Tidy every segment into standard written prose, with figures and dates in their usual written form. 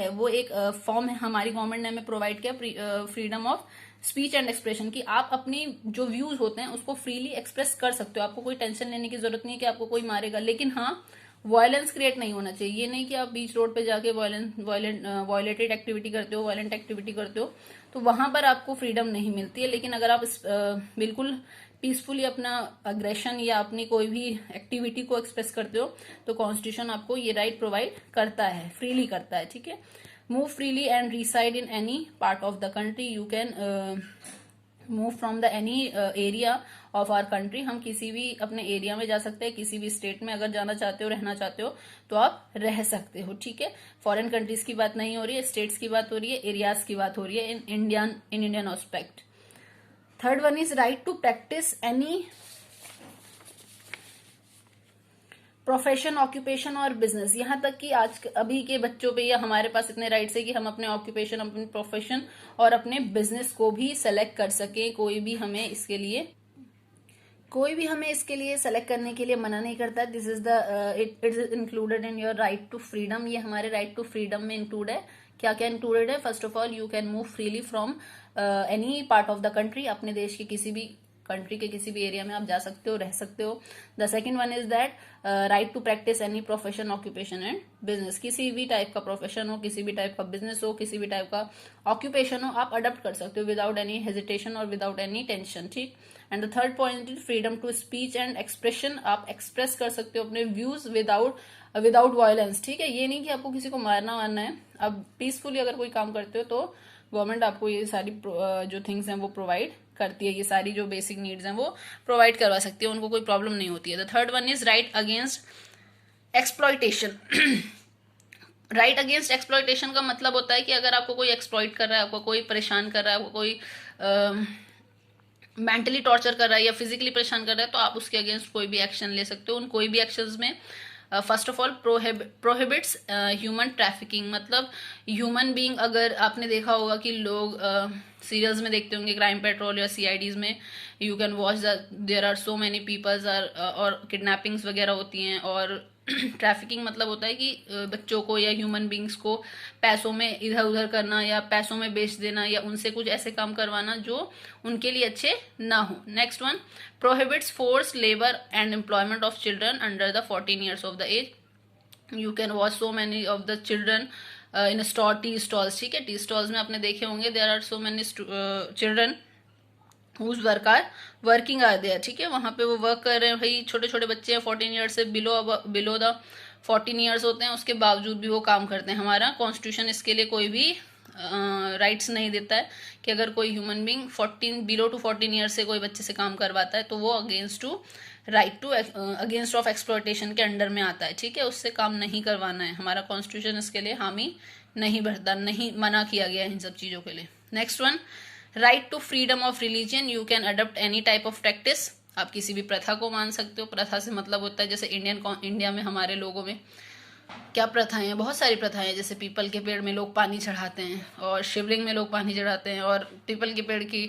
है वो एक फॉर्म है हमारी गवर्नमेंट ने हमें प्रोवाइड किया, freedom of speech and expression की। आप अपनी जो व्यूज होते हैं उसको फ्रीली एक्सप्रेस कर सकते हो, आपको कोई टेंशन लेने की जरूरत नहीं है कि आपको कोई मारेगा। लेकिन हाँ, वायलेंस क्रिएट नहीं होना चाहिए। ये नहीं कि आप बीच रोड पे जाके वायलेटेड एक्टिविटी करते हो, वायलेंट एक्टिविटी करते हो, तो वहां पर आपको फ्रीडम नहीं मिलती है। लेकिन अगर आप बिल्कुल पीसफुली अपना अग्रेशन या अपनी कोई भी एक्टिविटी को एक्सप्रेस करते हो तो कॉन्स्टिट्यूशन आपको ये राइट प्रोवाइड करता है, फ्रीली करता है, ठीक है। Move freely and reside in any part of the country, you can move from the any area of our country. हम किसी भी अपने एरिया में जा सकते हैं, किसी भी स्टेट में अगर जाना चाहते हो, रहना चाहते हो तो आप रह सकते हो, ठीक है। फॉरेन कंट्रीज की बात नहीं हो रही है, स्टेट्स की बात हो रही है, एरियाज की बात हो रही है in Indian aspect. Third one is right to practice any profession, occupation और बिजनेस। यहाँ तक कि आज अभी के बच्चों पे या हमारे पास इतने राइट्स है कि हम अपने ऑक्यूपेशन, अपने प्रोफेशन और अपने बिजनेस को भी सेलेक्ट कर सके। कोई भी हमें इसके लिए सेलेक्ट करने के लिए मना नहीं करता। This is the it is included in your right to freedom. ये हमारे राइट टू फ्रीडम में इंक्लूड है। क्या क्या इंक्लूडेड है? First of all, you can move freely from any part of the country. अपने देश के किसी भी कंट्री के किसी भी एरिया में आप जा सकते हो, रह सकते हो। The second one is that right to practice any profession, occupation and business. किसी भी टाइप का प्रोफेशन हो, किसी भी टाइप का बिजनेस हो, किसी भी टाइप का ऑक्यूपेशन हो, आप अडॉप्ट कर सकते हो विदाउट एनी हेजिटेशन और विदाउट एनी टेंशन, ठीक। And the third point is freedom to speech and expression. आप एक्सप्रेस कर सकते हो अपने व्यूज विदाउट वायलेंस, ठीक है। ये नहीं कि आपको किसी को मारना है। अब पीसफुली अगर कोई काम करते हो तो गवर्नमेंट आपको ये सारी जो थिंग्स हैं वो प्रोवाइड करती है। ये सारी जो बेसिक नीड्स हैं वो प्रोवाइड करवा सकती है, उनको कोई प्रॉब्लम नहीं होती है। The third one is right against exploitation. Right against exploitation का मतलब होता है कि अगर आपको कोई एक्सप्लॉइट कर रहा है, आपको कोई परेशान कर रहा है, आपको कोई मेंटली टॉर्चर कर रहा है या फिजिकली परेशान कर रहा है, तो आप उसके अगेंस्ट कोई भी एक्शन ले सकते हो। उन कोई भी एक्शंस में first of all prohibits human trafficking. मतलब ह्यूमन बीइंग, अगर आपने देखा होगा कि लोग सीरियल्स में देखते होंगे, क्राइम पेट्रोल या सीआईडीज में, you can watch there are so many peoples are, और किडनैपिंग्स वगैरह होती हैं। और ट्रैफिकिंग मतलब होता है कि बच्चों को या ह्यूमन बींग्स को पैसों में इधर उधर करना या पैसों में बेच देना या उनसे कुछ ऐसे काम करवाना जो उनके लिए अच्छे ना हो। Next one, prohibits force labour and employment of children under the 14 years of the age. You can watch so many of the children in stall, tea stalls, ठीक है। टी स्टॉल्स में आपने देखे होंगे, there are so many children whose working are there, ठीक है। वहां पे वो वर्क कर रहे हैं। भाई छोटे छोटे बच्चे हैं, 14 ईयर्स से बिलो द 14 ईयर्स होते हैं, उसके बावजूद भी वो काम करते हैं। हमारा कॉन्स्टिट्यूशन इसके लिए कोई भी राइट्स नहीं देता है कि अगर कोई human being below to 14 years से कोई बच्चे से काम करवाता है तो वो अगेंस्ट ऑफ एक्सप्लॉयटेशन के अंडर में आता है, ठीक है। उससे काम नहीं करवाना है। हमारा कॉन्स्टिट्यूशन इसके लिए हामी नहीं भरता, नहीं मना किया गया है इन सब चीजों के लिए। Next one, right to freedom of religion. You can adopt any type of practice. आप किसी भी प्रथा को मान सकते हो। प्रथा से मतलब होता है जैसे इंडिया में हमारे लोगों में क्या प्रथाएं हैं, बहुत सारी प्रथाएं हैं। जैसे पीपल के पेड़ में लोग पानी चढ़ाते हैं और शिवलिंग में लोग पानी चढ़ाते हैं, और पीपल के पेड़ की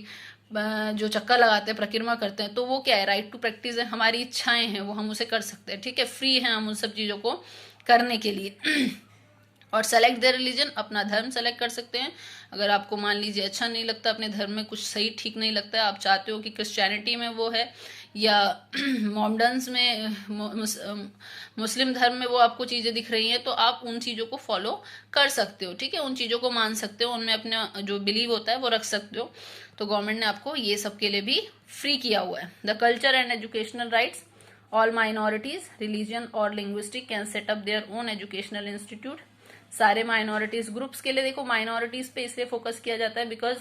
जो चक्कर लगाते हैं, परिक्रमा करते हैं, तो वो क्या है? राइट टू प्रैक्टिस है। हमारी इच्छाएं हैं, वो हम उसे कर सकते हैं, ठीक है। फ्री है हम उन सब चीज़ों को करने के लिए। और सेलेक्ट द रिलीजन, अपना धर्म सेलेक्ट कर सकते हैं। अगर आपको मान लीजिए अच्छा नहीं लगता, अपने धर्म में कुछ सही ठीक नहीं लगता है, आप चाहते हो कि क्रिश्चियनिटी में वो है या मॉडर्न्स में मुस्लिम धर्म में वो आपको चीज़ें दिख रही हैं, तो आप उन चीज़ों को फॉलो कर सकते हो, ठीक है। उन चीज़ों को मान सकते हो, उनमें अपना जो बिलीव होता है वो रख सकते हो। तो गवर्नमेंट ने आपको ये सब के लिए भी फ्री किया हुआ है। The culture and educational rights, all minorities, religion और linguistic can set up their own educational institute. सारे माइनॉरिटीज ग्रुप्स के लिए, देखो माइनॉरिटीज पे इसलिए फोकस किया जाता है because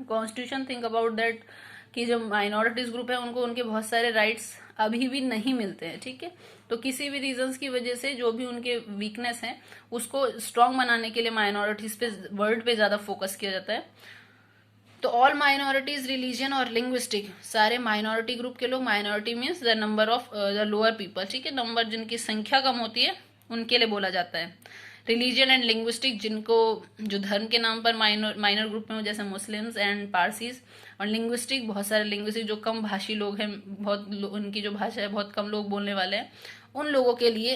constitution think about that कि जो माइनॉरिटीज ग्रुप है उनको उनके बहुत सारे राइट्स अभी भी नहीं मिलते हैं, ठीक है। तो किसी भी रीजंस की वजह से जो भी उनके वीकनेस है उसको स्ट्रांग बनाने के लिए माइनॉरिटीज पे, वर्ड पे ज्यादा फोकस किया जाता है। तो ऑल माइनॉरिटीज, रिलीजन और लिंग्विस्टिक, सारे माइनॉरिटी ग्रुप के लोग, minority means the number of the lower people, ठीक है, नंबर जिनकी संख्या कम होती है उनके लिए बोला जाता है। रिलीजन एंड लिंग्विस्टिक, जिनको जो धर्म के नाम पर माइनर ग्रुप में हो, जैसे मुस्लिम्स एंड पारसीज। और लिंग्विस्टिक, बहुत सारे लिंग्विस्टिक जो कम भाषी लोग हैं, बहुत उनकी जो भाषा है बहुत कम लोग बोलने वाले हैं, उन लोगों के लिए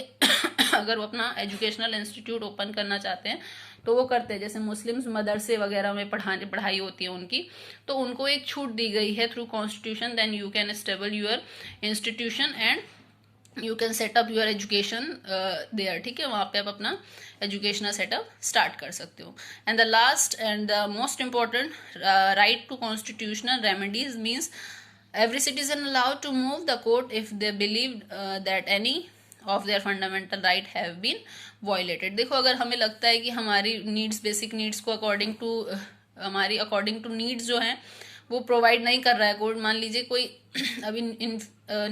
अगर वो अपना एजुकेशनल इंस्टीट्यूट ओपन करना चाहते हैं तो वो करते हैं, जैसे मुस्लिम्स मदरसे वगैरह में पढ़ाई होती है उनकी, तो उनको एक छूट दी गई है through constitution, then you can establish your institution and you can set up your education there, ठीक है, वहाँ पे आप अपना एजुकेशनल सेटअप स्टार्ट कर सकते हो। And the last and the most important, right to constitutional remedies means every citizen allowed to move the court if they believed that any of their fundamental right have been violated। देखो, अगर हमें लगता है कि हमारी needs, basic needs को हमारी according to needs जो हैं वो प्रोवाइड नहीं कर रहा है कोर्ट, मान लीजिए कोई अभी इन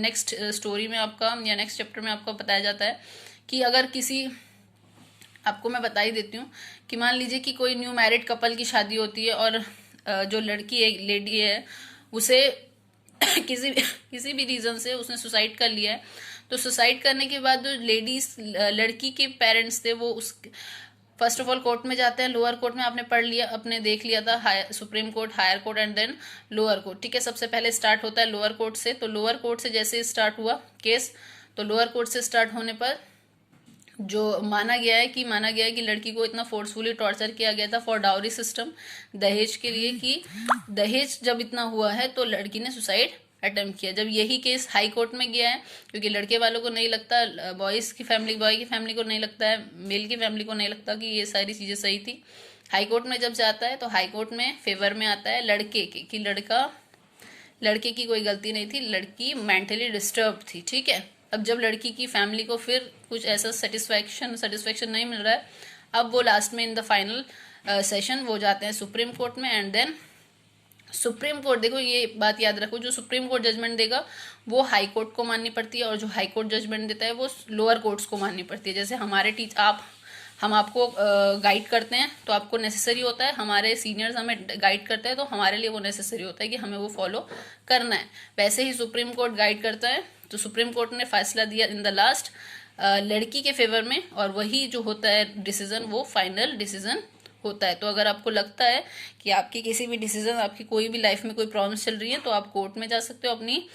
नेक्स्ट स्टोरी में आपका या नेक्स्ट चैप्टर में आपको बताया जाता है कि अगर किसी, आपको मैं बता ही देती हूँ कि मान लीजिए कि कोई न्यू मैरिड कपल की शादी होती है और जो लड़की एक लेडी है उसे किसी भी रीजन से उसने सुसाइड कर लिया है, तो सुसाइड करने के बाद जो लड़की के पेरेंट्स थे वो उस फर्स्ट ऑफ ऑल कोर्ट में जाते हैं, लोअर कोर्ट में आपने पढ़ लिया, अपने देख लिया था, supreme court, higher court and then lower court, ठीक है। सबसे पहले स्टार्ट होता है लोअर कोर्ट से, तो लोअर कोर्ट से जैसे स्टार्ट हुआ केस, तो लोअर कोर्ट से स्टार्ट होने पर जो माना गया है कि लड़की को इतना फोर्सफुली टॉर्चर किया गया था फॉर डाउरी सिस्टम, दहेज के लिए, कि दहेज जब इतना हुआ है तो लड़की ने सुसाइड अटेम्प्ट किया। जब यही केस हाई कोर्ट में गया है, क्योंकि लड़के वालों को नहीं लगता, बॉय की फैमिली को नहीं लगता है, मेल की फैमिली को नहीं लगता कि ये सारी चीज़ें सही थी, हाई कोर्ट में जब जाता है तो हाई कोर्ट में फेवर में आता है लड़के के, कि लड़के की कोई गलती नहीं थी, लड़की मेंटली डिस्टर्ब थी, ठीक है। अब जब लड़की की फैमिली को फिर कुछ ऐसा सेटिस्फैक्शन नहीं मिल रहा है, अब वो लास्ट में इन द फाइनल सेशन वो जाते हैं सुप्रीम कोर्ट में, एंड देन सुप्रीम कोर्ट, देखो ये बात याद रखो, जो सुप्रीम कोर्ट जजमेंट देगा वो हाई कोर्ट को माननी पड़ती है, और जो हाई कोर्ट जजमेंट देता है वो लोअर कोर्ट्स को माननी पड़ती है। जैसे हमारे हम आपको गाइड करते हैं तो आपको नेसेसरी होता है, हमारे सीनियर्स हमें गाइड करते हैं तो हमारे लिए वो नेसेसरी होता है कि हमें वो फॉलो करना है। वैसे ही सुप्रीम कोर्ट गाइड करता है, तो सुप्रीम कोर्ट ने फैसला दिया इन द लास्ट लड़की के फेवर में, और वही जो होता है डिसीजन वो फाइनल डिसीजन होता है। तो अगर आपको लगता है कि आपकी किसी भी डिसीजन, आपकी कोई भी लाइफ में कोई प्रॉब्लम्स चल रही है, तो आप कोर्ट में जा सकते हो, अपनी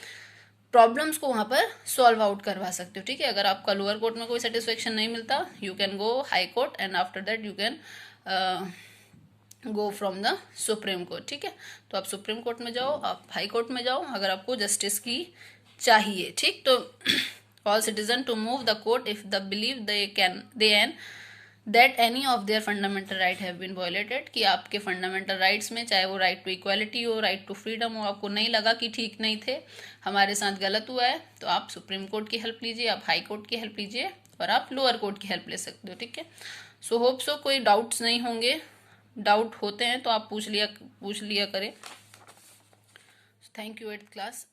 प्रॉब्लम्स को वहाँ पर सॉल्व आउट करवा सकते हो, ठीक है। अगर आपका लोअर कोर्ट में कोई सेटिस्फेक्शन नहीं मिलता, you can go high court and after that you can go from the supreme court, ठीक है। तो आप सुप्रीम कोर्ट में जाओ, आप हाई कोर्ट में जाओ, अगर आपको जस्टिस की चाहिए, ठीक। तो all citizen to move the court if the believe they an that any of their fundamental right have been violated, कि आपके फंडामेंटल राइट्स में, चाहे वो राइट टू इक्वालिटी हो, राइट टू फ्रीडम हो, आपको नहीं लगा कि ठीक नहीं थे, हमारे साथ गलत हुआ है, तो आप सुप्रीम कोर्ट की हेल्प लीजिए, आप हाई कोर्ट की हेल्प लीजिए, और आप लोअर कोर्ट की हेल्प ले सकते हो, ठीक है। सो होप सो कोई डाउट्स नहीं होंगे, डाउट होते हैं तो आप पूछ लिया करें। Thank you 8th class.